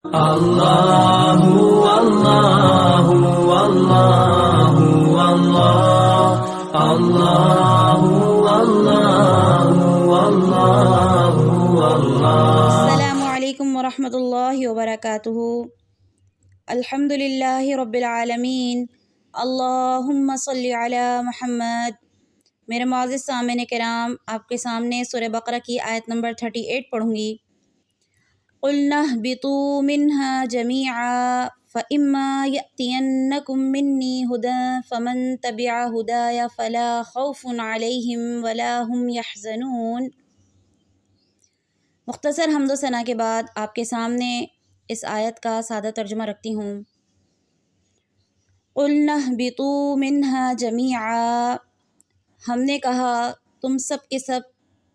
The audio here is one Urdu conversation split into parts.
اللہ اللہ اللہ اللہ اللہ اللہ اللہ۔ السلام علیکم ورحمۃ اللہ وبرکاتہ۔ الحمد للہ رب العالمین، اللہم صلی علی محمد۔ میرے معزز سامعین کرام، آپ کے سامنے سورہ بقرہ کی آیت نمبر 38 پڑھوں گی۔ قُلْنَا اهْبِطُوا مِنْهَا جَمِيعًا فَإِمَّا يَأْتِيَنَّكُم مِّنِّي هُدًى فَمَن تَبِعَ هُدَايَ فَلَا خَوْفٌ عَلَيْهِمْ وَلَا هُمْ يَحْزَنُونَ۔ مختصر حمد و ثنا کے بعد آپ کے سامنے اس آیت کا سادہ ترجمہ رکھتی ہوں۔ قُلْنَا اهْبِطُوا مِنْهَا جَمِيعًا، ہم نے کہا تم سب کے سب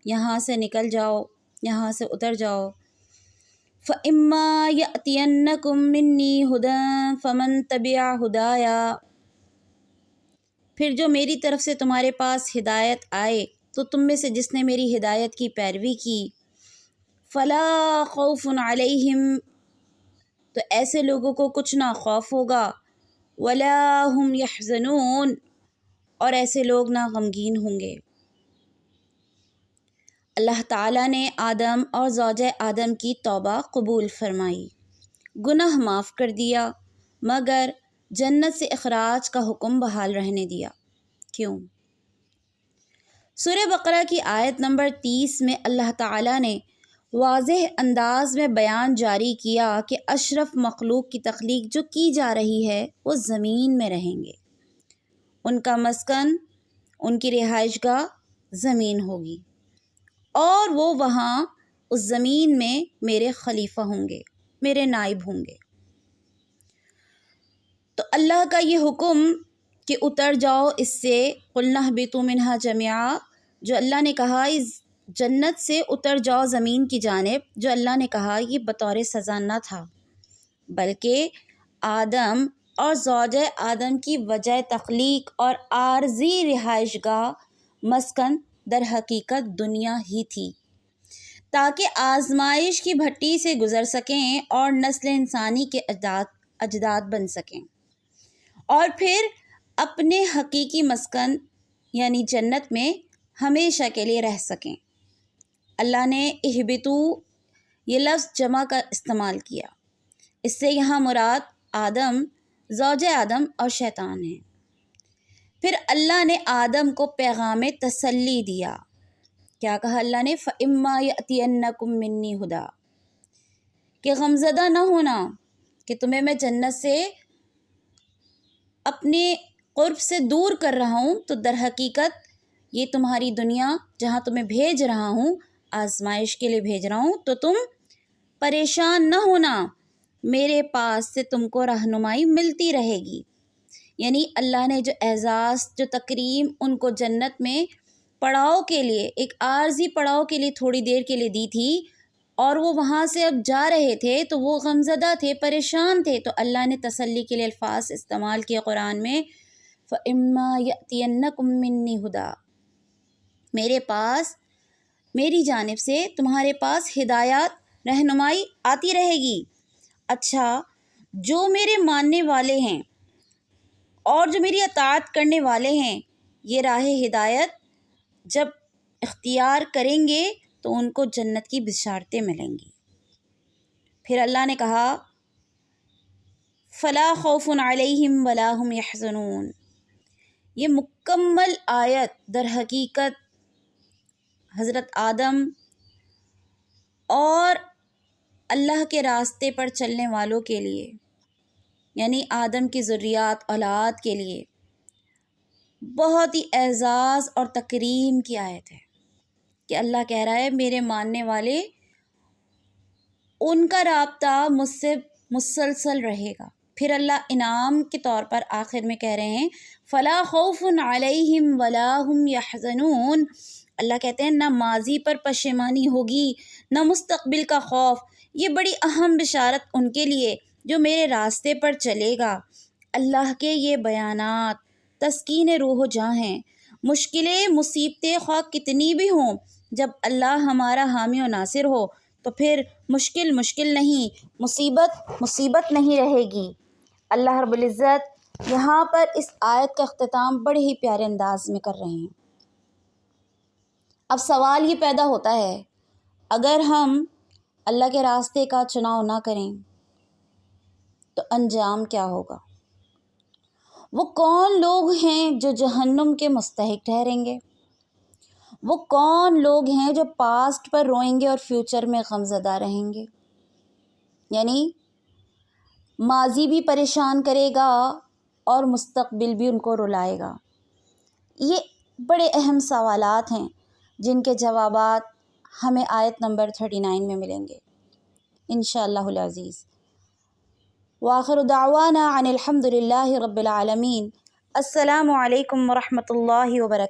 یہاں سے نکل جاؤ، یہاں سے اتر جاؤ۔ فَإِمَّا يَأْتِيَنَّكُم مِّنِّي هُدًى فَمَن تَبِعَ هُدَايَ، پھر جو میری طرف سے تمہارے پاس ہدایت آئے تو تم میں سے جس نے میری ہدایت کی پیروی کی، فَلَا خَوْفٌ عَلَيْهِمْ، تو ایسے لوگوں کو کچھ نہ خوف ہوگا، وَلَا هُمْ يَحْزَنُونَ، اور ایسے لوگ نہ غمگین ہوں گے۔ اللہ تعالیٰ نے آدم اور زوجہ آدم کی توبہ قبول فرمائی، گناہ معاف کر دیا، مگر جنت سے اخراج کا حکم بحال رہنے دیا۔ کیوں؟ سورہ بقرہ کی آیت نمبر 30 میں اللہ تعالیٰ نے واضح انداز میں بیان جاری کیا کہ اشرف مخلوق کی تخلیق جو کی جا رہی ہے وہ زمین میں رہیں گے، ان کا مسکن، ان کی رہائش گاہ زمین ہوگی، اور وہ وہاں اس زمین میں میرے خلیفہ ہوں گے، میرے نائب ہوں گے۔ تو اللہ کا یہ حکم کہ اتر جاؤ اس سے، قُلْنَا اهْبِطُوا مِنْهَا جَمِيعًا، جو اللہ نے کہا اس جنت سے اتر جاؤ زمین کی جانب، جو اللہ نے کہا یہ بطور سزا نہ تھا، بلکہ آدم اور زوجہ آدم کی وجہ تخلیق اور عارضی رہائش گاہ مسکن در حقیقت دنیا ہی تھی، تاکہ آزمائش کی بھٹی سے گزر سکیں اور نسل انسانی کے اجداد بن سکیں، اور پھر اپنے حقیقی مسکن یعنی جنت میں ہمیشہ کے لیے رہ سکیں۔ اللہ نے اہبتو یہ لفظ جمع کا استعمال کیا، اس سے یہاں مراد آدم، زوجہ آدم اور شیطان ہیں۔ پھر اللہ نے آدم کو پیغام تسلی دیا، کیا کہا اللہ نے؟ فَإِمَّا يَأْتِيَنَّكُم مِّنِّي هُدًى، کہ غمزدہ نہ ہونا کہ تمہیں میں جنت سے اپنے قرب سے دور کر رہا ہوں، تو در حقیقت یہ تمہاری دنیا جہاں تمہیں بھیج رہا ہوں، آزمائش کے لیے بھیج رہا ہوں، تو تم پریشان نہ ہونا، میرے پاس سے تم کو رہنمائی ملتی رہے گی۔ یعنی اللہ نے جو اعزاز، جو تکریم ان کو جنت میں پڑاؤ کے لیے، ایک عارضی پڑاؤ کے لیے تھوڑی دیر کے لیے دی تھی، اور وہ وہاں سے اب جا رہے تھے تو وہ غمزدہ تھے، پریشان تھے، تو اللہ نے تسلی کے لیے الفاظ استعمال کیے قرآن میں، فَإِمَّا يَأْتِيَنَّكُم مِّنِّي هُدًى، میرے پاس، میری جانب سے تمہارے پاس ہدایات، رہنمائی آتی رہے گی۔ اچھا، جو میرے ماننے والے ہیں اور جو میری اطاعت کرنے والے ہیں، یہ راہ ہدایت جب اختیار کریں گے تو ان کو جنت کی بشارتیں ملیں گی۔ پھر اللہ نے کہا فَلَا خَوْفٌ عَلَيْهِمْ وَلَا هُمْ يَحْزَنُونَ، یہ مکمل آیت در حقیقت حضرت آدم اور اللہ کے راستے پر چلنے والوں کے لیے، یعنی آدم کی ذریات، اولاد کے لیے بہت ہی اعزاز اور تکریم کی آیت ہے، کہ اللہ کہہ رہا ہے میرے ماننے والے، ان کا رابطہ مجھ سے مسلسل رہے گا۔ پھر اللہ انعام کے طور پر آخر میں کہہ رہے ہیں فَلَا خَوْفٌ عَلَيْهِمْ وَلَا هُمْ يَحْزَنُونَ، اللہ کہتے ہیں نہ ماضی پر پشیمانی ہوگی، نہ مستقبل کا خوف۔ یہ بڑی اہم بشارت ان کے لیے جو میرے راستے پر چلے گا۔ اللہ کے یہ بیانات تسکین روح و جاں ہیں۔ مشکلیں، مصیبتیں خواہ کتنی بھی ہوں، جب اللہ ہمارا حامی و ناصر ہو تو پھر مشکل مشکل نہیں، مصیبت مصیبت نہیں رہے گی۔ اللہ رب العزت یہاں پر اس آیت کا اختتام بڑے ہی پیارے انداز میں کر رہے ہیں۔ اب سوال یہ پیدا ہوتا ہے، اگر ہم اللہ کے راستے کا چناؤ نہ کریں تو انجام کیا ہوگا؟ وہ کون لوگ ہیں جو جہنم کے مستحق ٹھہریں گے؟ وہ کون لوگ ہیں جو پاسٹ پر روئیں گے اور فیوچر میں غمزدہ رہیں گے؟ یعنی ماضی بھی پریشان کرے گا اور مستقبل بھی ان کو رلائے گا۔ یہ بڑے اہم سوالات ہیں جن کے جوابات ہمیں آیت نمبر 39 میں ملیں گے انشاءاللہ العزیز۔ وآخر دعوانا ان الحمد للہ رب العالمین۔ السلام علیکم ورحمۃ اللہ وبرکاتہ۔